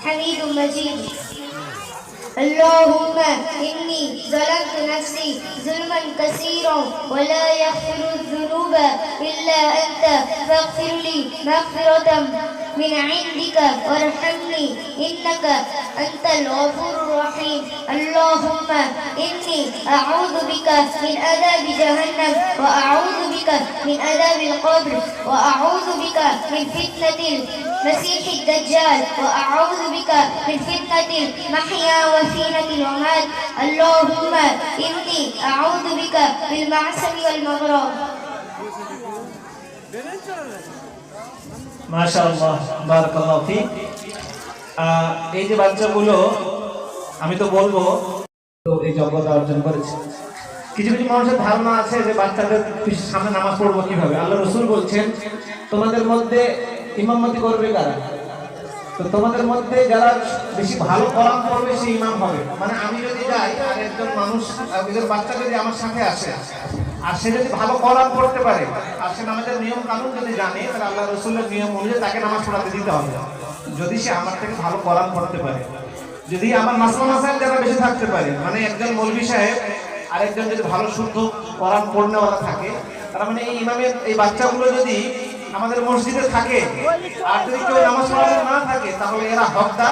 حميد مجيد. اللهم إني ظلمت نفسي ظلما كثيرا ولا يغفر الذنوب إلا أنت فاغفر لي مغفرة من عندك وارحمني إنك أنت الغفور الرحيم. اللهم إني أعوذ بك من عذاب جهنم وأعوذ بك من عذاب القبر وأعوذ بك من فتنة المسيح الدجال وأعوذ بك من فتنة المحيا وفتنة الممات. اللهم إني أعوذ بك بالمعصم والمغرب. মাশাআল্লাহ, বারাকাল্লাহু ফিক। এই যে বাচ্চাগুলো, আমি তো বলবো তো এই যোগ্যতা অর্জন করেছে। কিছু কিছু মানুষের ধারণা আছে যে বাচ্চাদের সামনে নামাজ পড়বো কিভাবে। আল্লাহ রাসূল বলছেন, তোমাদের মধ্যে ইমামতি করবে কারা? তো তোমাদের মধ্যে যারা বেশি ভালো কোরআন পড়বে সেই ইমাম হবে। মানে আমি যদি যাই আর একজন মানুষ, একজন বাচ্চা যদি আমার সাথে আসে আর সে যদি ভালো কোরআন পড়তে পারে আর সে নামাজের নিয়ম কানুন যদি জানে, তাহলে আল্লাহ রাসূলের নিয়ম অনুযায়ী তাকে নামাজ পড়াতে দিতে হবে, যদি সে আমার থেকে ভালো কোরআন পড়তে পারে। যদি আমার মাসলা মাসাইল যারা বেশি থাকতে পারে, মানে একজন মৌলভী সাহেব আর একজন যদি ভালো শুদ্ধ কোরআন পড়নেওয়ালা থাকে, তার মানে এই ইমামের এই বাচ্চাগুলো যদি আমাদের মসজিদে থাকে আর যদি কেউ নামাজ পড়াতে না থাকে, তাহলে এরা হকদার।